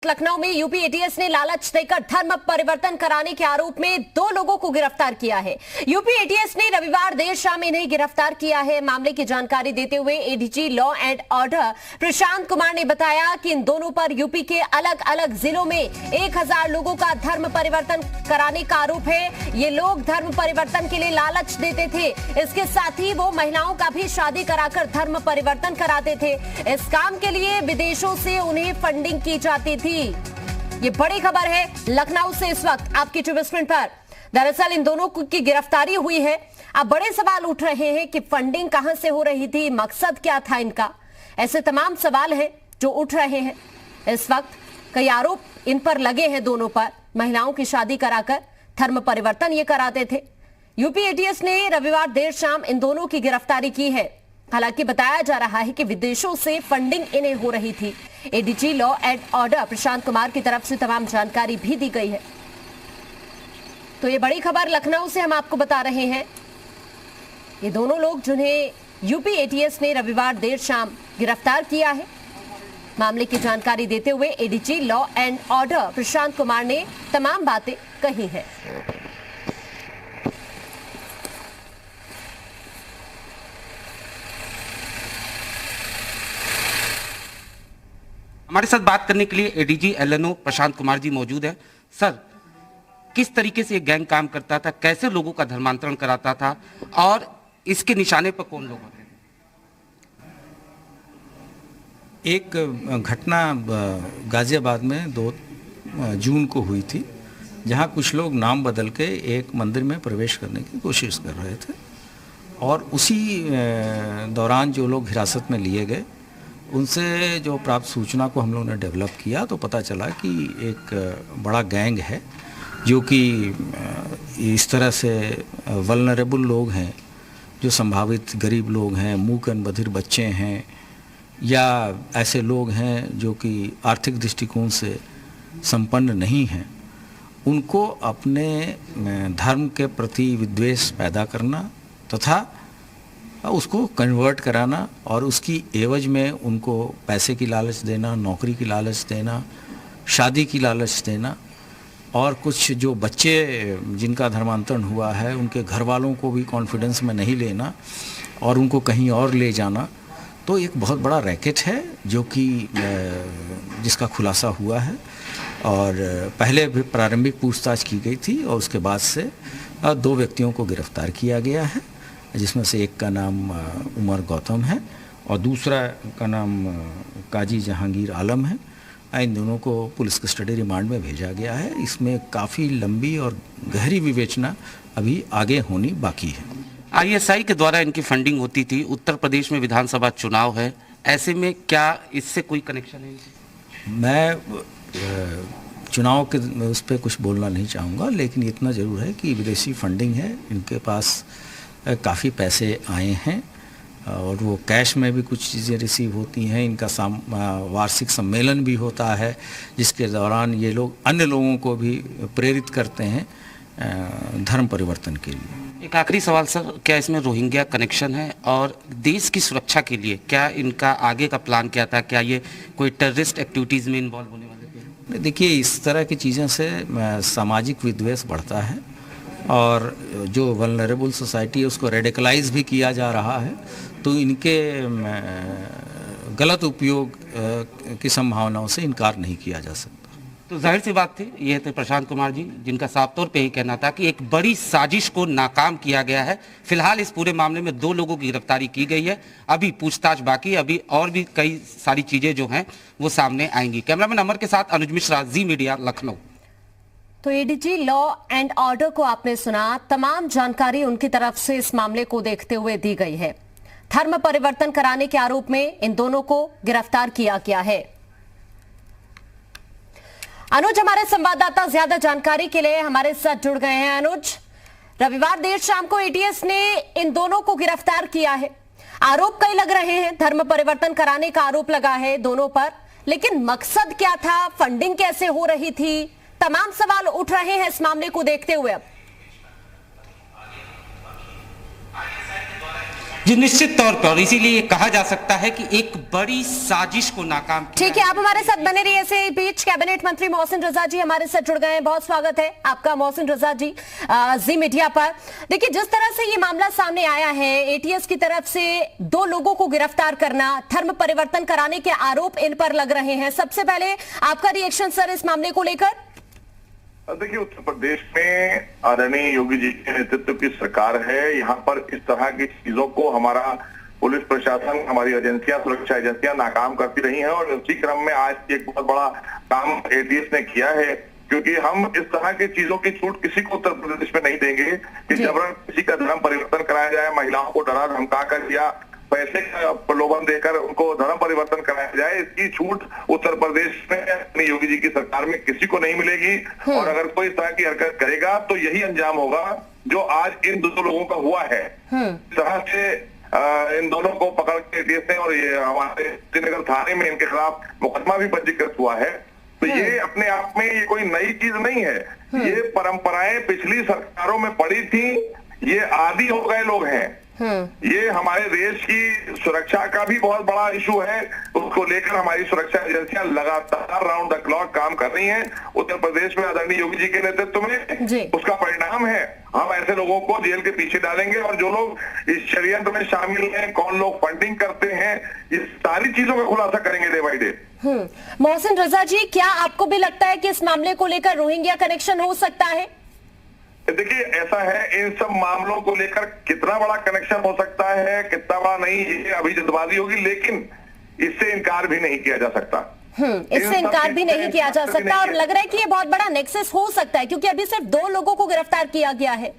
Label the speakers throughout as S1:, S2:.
S1: लखनऊ में UP ATS ने लालच देकर धर्म परिवर्तन कराने के आरोप में 2 लोगों को गिरफ्तार किया है। यूपी एटीएस ने रविवार देर शाम इन्हें गिरफ्तार किया है। मामले की जानकारी देते हुए ADG law and order Prashant Kumar ने बताया कि इन दोनों पर यूपी के अलग अलग जिलों में 1000 लोगों का धर्म परिवर्तन कराने का आरोप है। ये लोग धर्म परिवर्तन के लिए लालच देते थे। इसके साथ ही वो महिलाओं का भी शादी कराकर धर्म परिवर्तन कराते थे। इस काम के लिए विदेशों से उन्हें फंडिंग की जाती थी। ये बड़ी खबर है लखनऊ से इस वक्त आपकी 24 मिनट पर। दरअसल इन दोनों की गिरफ्तारी हुई है। अब बड़े सवाल उठ रहे हैं कि फंडिंग कहां से हो रही थी, मकसद क्या था इनका। ऐसे तमाम सवाल हैं जो उठ रहे हैं। इस वक्त कई आरोप इन पर लगे हैं, दोनों पर। महिलाओं की शादी कराकर धर्म परिवर्तन ये कराते थे। यूपी एटीएस ने रविवार देर शाम इन दोनों की गिरफ्तारी की है। हालांकि बताया जा रहा है कि विदेशों से फंडिंग इन्हें हो रही थी। ADG law and order Prashant Kumar की तरफ से तमाम जानकारी भी दी गई है। तो ये बड़ी खबर लखनऊ से हम आपको बता रहे हैं। ये दोनों लोग जिन्हें यूपी एटीएस ने रविवार देर शाम गिरफ्तार किया है। मामले की जानकारी देते हुए ADG law and order Prashant Kumar ने तमाम बातें कही हैं।
S2: हमारे साथ बात करने के लिए एडीजी एलएनओ प्रशांत कुमार जी मौजूद हैं। सर, किस तरीके से ये गैंग काम करता था, कैसे लोगों का धर्मांतरण कराता था और इसके निशाने पर कौन लोग होते थे?
S3: एक घटना गाजियाबाद में 2 जून को हुई थी, जहां कुछ लोग नाम बदल के एक मंदिर में प्रवेश करने की कोशिश कर रहे थे और उसी दौरान जो लोग हिरासत में लिए गए, उनसे जो प्राप्त सूचना को हम लोगों ने डेवलप किया तो पता चला कि एक बड़ा गैंग है जो कि इस तरह से वल्नरेबल लोग हैं, जो संभावित गरीब लोग हैं, मूकन बधिर बच्चे हैं, या ऐसे लोग हैं जो कि आर्थिक दृष्टिकोण से संपन्न नहीं हैं, उनको अपने धर्म के प्रति विद्वेष पैदा करना तथा उसको कन्वर्ट कराना और उसकी एवज में उनको पैसे की लालच देना, नौकरी की लालच देना, शादी की लालच देना, और कुछ जो बच्चे जिनका धर्मांतरण हुआ है उनके घर वालों को भी कॉन्फिडेंस में नहीं लेना और उनको कहीं और ले जाना। तो एक बहुत बड़ा रैकेट है जो कि जिसका खुलासा हुआ है और पहले भी प्रारंभिक पूछताछ की गई थी और उसके बाद से 2 व्यक्तियों को गिरफ्तार किया गया है, जिसमें से एक का नाम उमर गौतम है और दूसरा का नाम काजी जहांगीर आलम है। इन दोनों को पुलिस कस्टडी रिमांड में भेजा गया है। इसमें काफ़ी लंबी और गहरी विवेचना अभी आगे होनी बाकी है।
S2: आईएसआई के द्वारा इनकी फंडिंग होती थी। उत्तर प्रदेश में विधानसभा चुनाव है, ऐसे में क्या इससे कोई कनेक्शन है?
S3: मैं चुनाव के उस पर कुछ बोलना नहीं चाहूँगा, लेकिन इतना ज़रूर है कि विदेशी फंडिंग है, इनके पास काफ़ी पैसे आए हैं और वो कैश में भी कुछ चीज़ें रिसीव होती हैं। इनका वार्षिक सम्मेलन भी होता है जिसके दौरान ये लोग अन्य लोगों को भी प्रेरित करते हैं धर्म परिवर्तन के लिए।
S2: एक आखिरी सवाल सर, क्या इसमें रोहिंग्या कनेक्शन है और देश की सुरक्षा के लिए क्या इनका आगे का प्लान क्या था? क्या ये कोई टेररिस्ट एक्टिविटीज़ में इन्वॉल्व होने वाले थे?
S3: देखिए, इस तरह की चीज़ों से सामाजिक विद्वेष बढ़ता है और जो वल्नरेबल सोसाइटी है उसको रेडिकलाइज भी किया जा रहा है, तो इनके गलत उपयोग की संभावनाओं से इनकार नहीं किया जा सकता।
S2: तो जाहिर सी बात थी, ये थे प्रशांत कुमार जी, जिनका साफ तौर पे ही कहना था कि एक बड़ी साजिश को नाकाम किया गया है। फिलहाल इस पूरे मामले में 2 लोगों की गिरफ्तारी की गई है। अभी पूछताछ बाकी, अभी और भी कई सारी चीजें जो हैं वो सामने आएंगी। कैमरामैन अमर के साथ अनुज मिश्रा, जी मीडिया, लखनऊ।
S1: तो एडीजी लॉ एंड ऑर्डर को आपने सुना। तमाम जानकारी उनकी तरफ से इस मामले को देखते हुए दी गई है। धर्म परिवर्तन कराने के आरोप में इन दोनों को गिरफ्तार किया गया है। अनुज, हमारे संवाददाता ज्यादा जानकारी के लिए हमारे साथ जुड़ गए हैं। अनुज, रविवार देर शाम को एटीएस ने इन दोनों को गिरफ्तार किया है। आरोप कई लग रहे हैं, धर्म परिवर्तन कराने का आरोप लगा है दोनों पर, लेकिन मकसद क्या था, फंडिंग कैसे हो रही थी, तमाम सवाल उठ रहे हैं इस मामले को देखते हुए। अब
S2: जी निश्चित तौर पर, इसीलिए ये कहा जा सकता है कि एक बड़ी साजिश को नाकाम किया
S1: ठीक है, आप हमारे साथ बने रहिए। ऐसे बीच कैबिनेट मंत्री मोहसिन रजा जी हमारे साथ जुड़ गए हैं। बहुत स्वागत है आपका मोहसिन रजा जी जी मीडिया पर। देखिए, जिस तरह से ये मामला सामने आया है, एटीएस की तरफ से 2 लोगों को गिरफ्तार करना, धर्म परिवर्तन कराने के आरोप इन पर लग रहे हैं। सबसे पहले आपका रिएक्शन सर इस मामले को लेकर।
S4: देखिए, उत्तर प्रदेश में आदरणीय योगी जी के नेतृत्व की सरकार है। यहाँ पर इस तरह की चीजों को हमारा पुलिस प्रशासन, हमारी एजेंसियां, सुरक्षा एजेंसियां नाकाम करती रही हैं और उसी क्रम में आज एक बहुत बड़ा काम एटीएस ने किया है, क्योंकि हम इस तरह की चीजों की छूट किसी को उत्तर प्रदेश में नहीं देंगे कि जबरन किसी का धर्म परिवर्तन कराया जाए, महिलाओं को डरा धमका कर या पैसे का प्रलोभन देकर उनको धर्म परिवर्तन कराया जाए। इसकी छूट उत्तर प्रदेश में अपनी योगी जी की सरकार में किसी को नहीं मिलेगी। और अगर कोई इस तरह की हरकत करेगा तो यही अंजाम होगा जो आज इन 2 लोगों का हुआ है। इस तरह से इन दोनों को पकड़ के एटीएस ने और ये हमारे श्रीनगर थाने में इनके खिलाफ मुकदमा भी पंजीकृत हुआ है। तो ये अपने आप में ये कोई नई चीज नहीं है। ये परंपराएं पिछली सरकारों में पड़ी थी, ये आदी हो गए लोग हैं। ये हमारे देश की सुरक्षा का भी बहुत बड़ा इशू है। उसको लेकर हमारी सुरक्षा एजेंसियां लगातार राउंड द क्लॉक काम कर रही हैं। उत्तर प्रदेश में आदरणीय योगी जी के नेतृत्व में उसका परिणाम है। हम ऐसे लोगों को जेल के पीछे डालेंगे और जो लोग इस षड्यंत्र में शामिल हैं, कौन लोग फंडिंग करते हैं, इस सारी चीजों का खुलासा करेंगे day by day.
S1: Mohsin Raza जी, क्या आपको भी लगता है कि इस मामले को लेकर रोहिंग्या कनेक्शन हो सकता है?
S4: देखिए, ऐसा है, इन सब मामलों को लेकर कितना बड़ा कनेक्शन हो सकता है, कितना बड़ा नहीं, ये अभी जल्दबाजी होगी, लेकिन इससे इनकार भी नहीं किया जा सकता।
S1: इससे इनकार भी नहीं किया जा सकता और लग रहा है कि ये बहुत बड़ा नेक्सस हो सकता है, क्योंकि अभी सिर्फ 2 लोगों को गिरफ्तार किया गया है।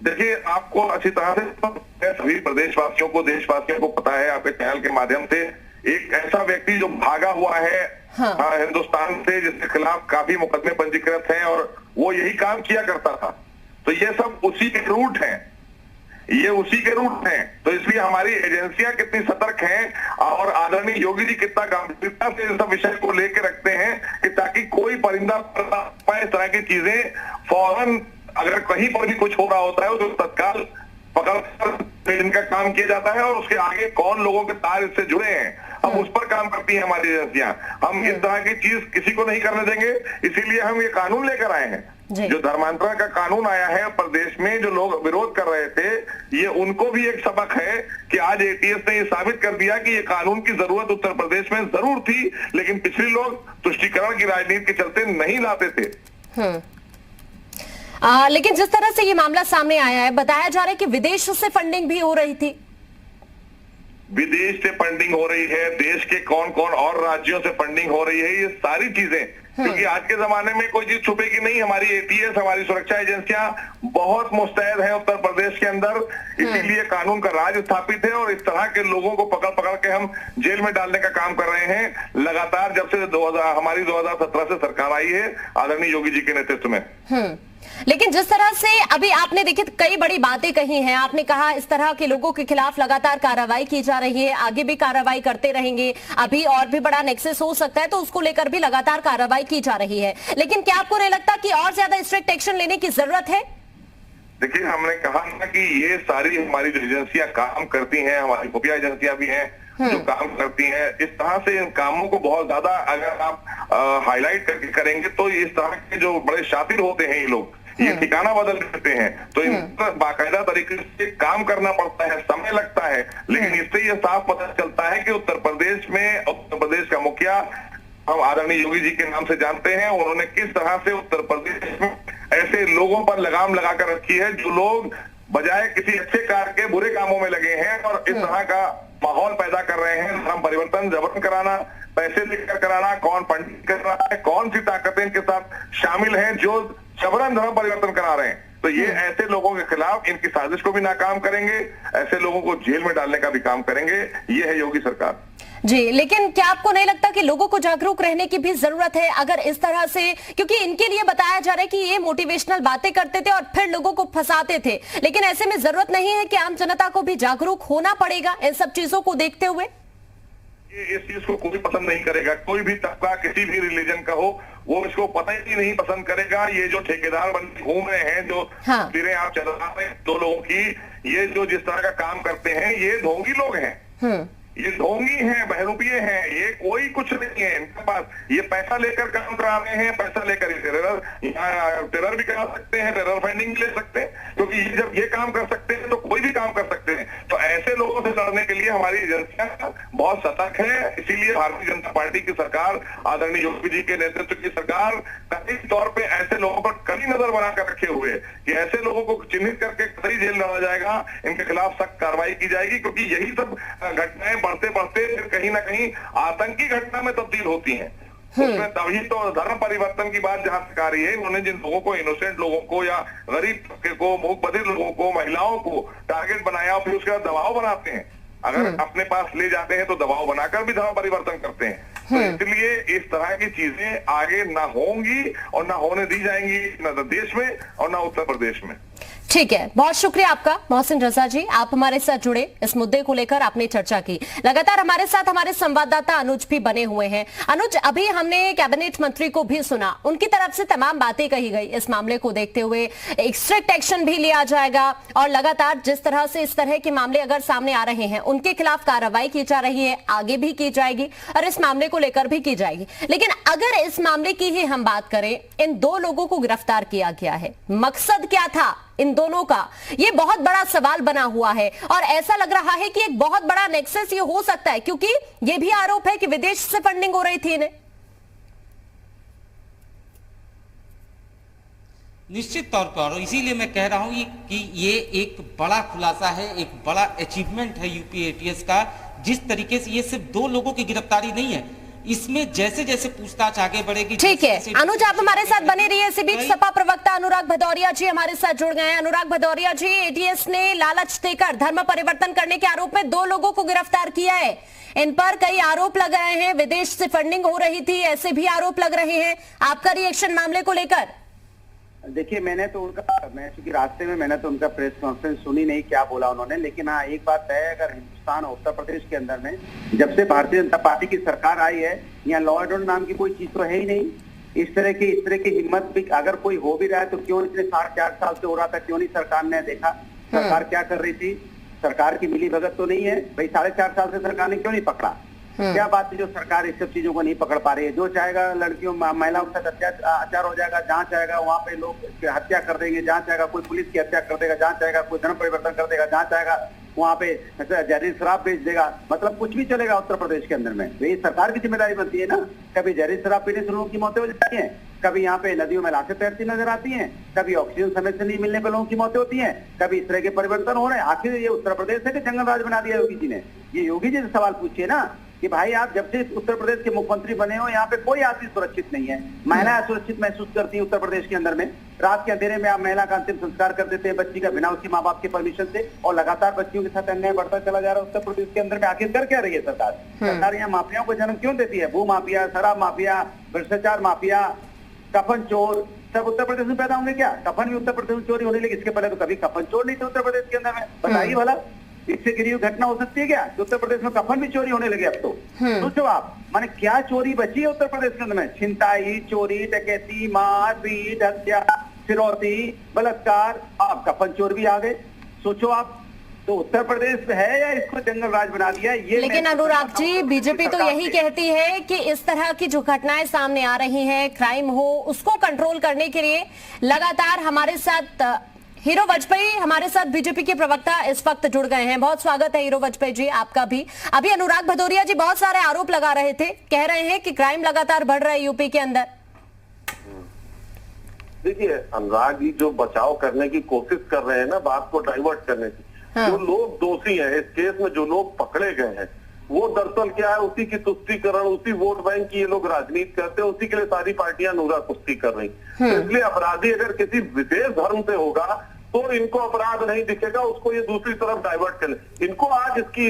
S4: देखिए, आपको अच्छी तरह से सभी प्रदेशवासियों को, देशवासियों को पता है आपके चैनल के माध्यम से, एक ऐसा व्यक्ति जो भागा हुआ है हिंदुस्तान से, जिसके खिलाफ काफी मुकदमे पंजीकृत हैं और वो यही काम किया करता था। तो ये सब उसी के रूट हैं, ये उसी के रूट हैं। तो इसलिए हमारी एजेंसियां कितनी सतर्क हैं और आदरणीय योगी जी कितना गंभीरता से इस सब विषय को लेकर रखते हैं कि ताकि कोई परिंदा पाए इस तरह की चीजें फौरन, अगर कहीं पर भी कुछ हो रहा होता है तो तत्काल पकड़कर इनका काम किया जाता है और उसके आगे कौन लोगों के तार इससे जुड़े हैं, हम उस पर काम करती हैं हमारी एजेंसियां। हम इस तरह की चीज किसी को नहीं करने देंगे, इसीलिए हम ये कानून लेकर आए हैं। जो धर्मांतरण का कानून आया है प्रदेश में, जो लोग विरोध कर रहे थे, ये उनको भी एक सबक है कि आज एटीएस ने ये साबित कर दिया कि ये कानून की जरूरत उत्तर प्रदेश में जरूर थी, लेकिन पिछले लोग तुष्टीकरण की राजनीति के चलते नहीं लाते थे।
S1: लेकिन जिस तरह से ये मामला सामने आया है, बताया जा रहा है कि विदेश से फंडिंग भी हो रही थी।
S4: विदेश से फंडिंग हो रही है, देश के कौन कौन और राज्यों से फंडिंग हो रही है, ये सारी चीजें, क्योंकि आज के जमाने में कोई चीज छुपेगी नहीं। हमारी एटीएस, हमारी सुरक्षा एजेंसियां बहुत मुस्तैद हैं उत्तर प्रदेश के अंदर, इसीलिए कानून का राज स्थापित है और इस तरह के लोगों को पकड़ पकड़ के हम जेल में डालने का काम कर रहे हैं लगातार, जब से हमारी 2017 से सरकार आई है आदरणीय योगी जी के नेतृत्व में।
S1: लेकिन जिस तरह से अभी आपने देखिए कई बड़ी बातें कही हैं, आपने कहा इस तरह के लोगों के खिलाफ लगातार कार्रवाई की जा रही है, आगे भी कार्रवाई करते रहेंगे, अभी और भी बड़ा नेक्सस हो सकता है तो उसको लेकर भी लगातार कार्रवाई की जा रही है। लेकिन क्या आपको नहीं लगता कि और ज्यादा स्ट्रिक्ट एक्शन लेने की जरूरत है?
S4: देखिए, हमने कहा ना कि ये सारी हमारी जो एजेंसियां काम करती हैं, हमारी खुफिया एजेंसियां भी हैं जो काम करती हैं, इस तरह से इन कामों को बहुत ज्यादा अगर आप हाईलाइट करके करेंगे तो इस तरह के जो बड़े शातिर होते हैं ये लोग, ये ठिकाना बदल देते हैं। तो इन पर बाकायदा तरीके से काम करना पड़ता है, समय लगता है, लेकिन इससे ये साफ पता चलता है कि उत्तर प्रदेश का मुखिया हम आदरणीय योगी जी के नाम से जानते हैं, उन्होंने किस तरह से उत्तर प्रदेश में ऐसे लोगों पर लगाम लगाकर रखी है जो लोग बजाय किसी अच्छे कार्य के बुरे कामों में लगे हैं और इस तरह का माहौल पैदा कर रहे हैं। धर्म परिवर्तन जबरन कराना, पैसे लेकर कराना, कौन फंडिंग कर रहा है, कौन सी ताकतें इनके साथ शामिल हैं जो जबरन धर्म परिवर्तन करा रहे हैं। तो ये ऐसे लोगों के खिलाफ इनकी साजिश को भी नाकाम करेंगे, ऐसे लोगों को जेल में डालने का भी काम करेंगे। ये है योगी सरकार
S1: जी। लेकिन क्या आपको नहीं लगता कि लोगों को जागरूक रहने की भी जरूरत है अगर इस तरह से, क्योंकि इनके लिए बताया जा रहा है कि ये मोटिवेशनल बातें करते थे और फिर लोगों को फंसाते थे, लेकिन ऐसे में जरूरत नहीं है कि आम जनता को भी जागरूक होना पड़ेगा इन सब चीजों को देखते हुए?
S4: इस चीज को कोई पसंद नहीं करेगा, कोई भी तबका किसी भी रिलीजन का हो वो इसको पता ही नहीं पसंद करेगा। ये जो ठेकेदार बन घूम रहे हैं, जो फिरें आप चला रहे हैं 2 लोगों की, ये जो जिस तरह का काम करते हैं ये ढोंगी लोग हैं, ये ढोंगी हैं, बहरूपिये हैं, ये कोई कुछ नहीं है इनके पास। ये पैसा लेकर काम करा रहे हैं, पैसा लेकर टेरर भी करा सकते हैं, टेरर फंडिंग भी ले सकते हैं, क्योंकि ये जब ये काम कर सकते हैं तो कोई भी काम कर सकते हैं। तो ऐसे लोगों से लड़ने के लिए हमारी एजेंसियां बहुत सतर्क है। इसीलिए भारतीय जनता पार्टी की सरकार, आदरणीय योगी जी के नेतृत्व की सरकार कथित तौर पर ऐसे लोगों पर कड़ी नजर बनाकर रखे हुए कि ऐसे लोगों को चिन्हित करके कतई जेल डाला जाएगा, इनके खिलाफ सख्त कार्रवाई की जाएगी, क्योंकि यही सब घटनाएं बढ़ते बढ़ते फिर कहीं ना कहीं आतंकी घटना में तब्दील होती हैं। उसमें तभी तो धर्म परिवर्तन की बात जहां तक आ रही है, उन्होंने जिन लोगों को, इनोसेंट लोगों को या गरीब तबके को, मूक बधिर लोगों को, महिलाओं को टारगेट बनाया, फिर उसके बाद दबाव बनाते हैं। अगर अपने पास ले जाते हैं तो दबाव बनाकर भी धर्म परिवर्तन करते हैं। तो इसलिए इस तरह की चीजें आगे ना होंगी और ना होने दी जाएंगी, न देश में और ना उत्तर प्रदेश में।
S1: ठीक है, बहुत शुक्रिया आपका मोहसिन रजा जी, आप हमारे साथ जुड़े, इस मुद्दे को लेकर आपने चर्चा की। लगातार हमारे साथ हमारे संवाददाता अनुज भी बने हुए हैं। अनुज, अभी हमने कैबिनेट मंत्री को भी सुना, उनकी तरफ से तमाम बातें कही गई इस मामले को देखते हुए, एक स्ट्रिक्ट एक्शन भी लिया जाएगा और लगातार जिस तरह से इस तरह के मामले अगर सामने आ रहे हैं उनके खिलाफ कार्रवाई की जा रही है, आगे भी की जाएगी और इस मामले को लेकर भी की जाएगी। लेकिन अगर इस मामले की ही हम बात करें, इन दो लोगों को गिरफ्तार किया गया है, मकसद क्या था इन दोनों का, ये बहुत बड़ा सवाल बना हुआ है और ऐसा लग रहा है कि एक बहुत बड़ा नेक्सस ये हो सकता है, क्योंकि ये भी आरोप है कि विदेश से फंडिंग हो रही थी इन्हें।
S2: निश्चित तौर पर, और इसीलिए मैं कह रहा हूं कि ये एक बड़ा खुलासा है, एक बड़ा अचीवमेंट है यूपी एटीएस का। जिस तरीके से ये सिर्फ दो लोगों की गिरफ्तारी नहीं है, इसमें जैसे जैसे पूछताछ आगे बढ़ेगी।
S1: ठीक है अनुज, आप हमारे साथ बने रहिए। इसी बीच सपा प्रवक्ता अनुराग भदौरिया जी हमारे साथ जुड़ गए हैं। अनुराग भदौरिया जी, एटीएस ने लालच देकर धर्म परिवर्तन करने के आरोप में दो लोगों को गिरफ्तार किया है। इन पर कई आरोप लग रहे हैं, विदेश से फंडिंग हो रही थी, ऐसे भी आरोप लग रहे हैं। आपका रिएक्शन मामले को लेकर?
S5: देखिए, मैं चूंकि रास्ते में मैंने तो उनका प्रेस कॉन्फ्रेंस सुनी नहीं क्या बोला उन्होंने, लेकिन हाँ एक बात है, अगर हिंदुस्तान और उत्तर प्रदेश के अंदर में जब से भारतीय जनता पार्टी की सरकार आई है, यहाँ लॉ एंड ऑर्डर नाम की कोई चीज तो है ही नहीं। इस तरह की हिम्मत भी अगर कोई हो भी रहा है तो क्यों इतने 4.5 साल से हो रहा था, क्यों नहीं सरकार ने देखा सरकार क्या कर रही थी? सरकार की मिली भगत तो नहीं है भाई, 4.5 साल से सरकार ने क्यों नहीं पकड़ा? क्या बात है जो सरकार इस सब चीजों को नहीं पकड़ पा रही है? जो चाहेगा लड़कियों महिलाओं के साथ अत्याचार हो जाएगा, जहाँ चाहेगा वहाँ पे लोग हत्या कर देंगे, जहाँ चाहेगा कोई पुलिस की हत्या कर देगा, जहाँ चाहेगा कोई धर्म परिवर्तन कर देगा, जहाँ चाहेगा वहाँ पे जहरीली शराब बेच देगा, मतलब कुछ भी चलेगा उत्तर प्रदेश के अंदर में। ये सरकार की जिम्मेदारी बनती है ना। कभी जहरीली शराब पीने से लोगों की मौतें हो जाती हैं, कभी यहाँ पे नदियों में लाशें तैरती नजर आती हैं, कभी ऑक्सीजन समय से नहीं मिलने पर लोगों की मौतें होती हैं, कभी इस तरह के परिवर्तन हो रहे हैं। आखिर ये उत्तर प्रदेश है कि जंगल राज बना दिया योगी जी ने? ये योगी जी से सवाल पूछिए ना कि भाई आप जब से उत्तर प्रदेश के मुख्यमंत्री बने हो, यहाँ पे कोई आदमी सुरक्षित नहीं है। महिलाएं सुरक्षित महसूस करती है उत्तर प्रदेश के अंदर में। रात के अंधेरे में आप महिला का अंतिम संस्कार कर देते हैं बच्ची का, बिना उसके माँ बाप के परमिशन से, और लगातार बच्चियों के साथ अन्याय बढ़ता चला जा रहा है उत्तर प्रदेश के अंदर में। आखिर कर क्या रही है सरकार? सरकार यहाँ माफियाओं को जन्म क्यों देती है? भू माफिया, शराब माफिया, भ्रष्टाचार माफिया, कफन चोर सब उत्तर प्रदेश में पैदा होंगे क्या? कफन भी उत्तर प्रदेश में चोरी होने लगी, इसके पहले तो कभी कफन चोर नहीं थे उत्तर प्रदेश के अंदर में। बताइए भला, इससे गिरी हुई घटना हो सकती है क्या कि उत्तर प्रदेश में कफन भी चोरी होने लगे? अब तो सोचो आप, माने क्या चोरी बची है उत्तर प्रदेश के अंदर में? छिनताई, चोरी, डकैती, मार पीट, हत्या, फिरौती, बलात्कार, आप कफन चोर भी आ गए। सोचो आप, तो उत्तर प्रदेश है या इसको जंगल राज बना दिया? ये
S1: लेकिन अनुराग जी, बीजेपी तो यही कहती है कि इस तरह की जो घटनाएं सामने आ रही हैं, क्राइम हो, उसको कंट्रोल करने के लिए लगातार हमारे साथ हीरो वाजपेयी हमारे साथ बीजेपी के प्रवक्ता इस वक्त जुड़ गए हैं। बहुत स्वागत है हीरो वाजपेयी जी आपका भी। अभी अनुराग भदौरिया जी बहुत सारे आरोप लगा रहे थे, कह रहे हैं कि क्राइम लगातार बढ़ रहा है यूपी के अंदर।
S6: देखिए, अनुराग जी जो बचाव करने की कोशिश कर रहे हैं ना, बात को डाइवर्ट करने की, जो लोग दोषी हैं इस केस में, जो लोग पकड़े गए हैं, वो दरअसल क्या है, उसी की तुष्टीकरण, उसी वोट बैंक की ये लोग राजनीति करते हैं, उसी के लिए सारी पार्टियां नूरा कुश्ती कर रही। तो इसलिए अपराधी अगर किसी विशेष धर्म से होगा तो इनको अपराध नहीं दिखेगा, उसको ये दूसरी तरफ डाइवर्ट कर। इनको आज इसकी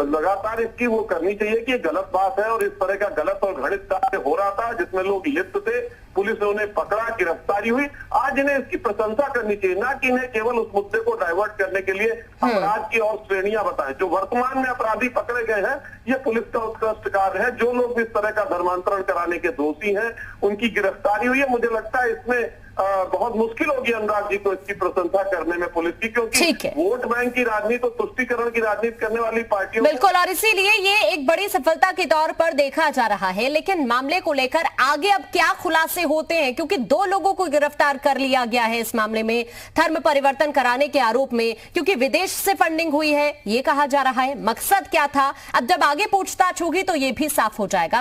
S6: लगातार इसकी वो करनी चाहिए कि गलत बात है और इस तरह का गलत और घृणित कार्य हो रहा था जिसमें लोग लिप्त थे, पुलिस ने उन्हें पकड़ा, गिरफ्तारी हुई। आज इन्हें इसकी प्रशंसा करनी चाहिए, ना कि इन्हें केवल उस मुद्दे को डाइवर्ट करने के लिए अपराध की और श्रेणियां बताएं। जो वर्तमान में अपराधी पकड़े गए हैं, ये पुलिस का उत्कृष्ट कार्य है। जो लोग इस तरह का धर्मांतरण कराने के दोषी हैं, उनकी गिरफ्तारी हुई है। मुझे लगता है इसमें बहुत मुश्किल होगी अनुराग जी को इसकी प्रशंसा करने में पुलिस की,
S1: ठीक
S6: क्योंकि
S1: है।
S6: वोट बैंक की राजनीति और तुष्टीकरण की राजनीति करने वाली पार्टियों
S1: बिल्कुल, और इसीलिए ये एक बड़ी सफलता के तौर पर देखा जा रहा है। लेकिन मामले को लेकर आगे अब क्या खुलासे होते हैं, क्योंकि 2 लोगों को गिरफ्तार कर लिया गया है इस मामले में धर्म परिवर्तन कराने के आरोप में, क्योंकि विदेश से फंडिंग हुई है ये कहा जा रहा है। मकसद क्या था, अब जब आगे पूछताछ होगी तो ये भी साफ हो जाएगा।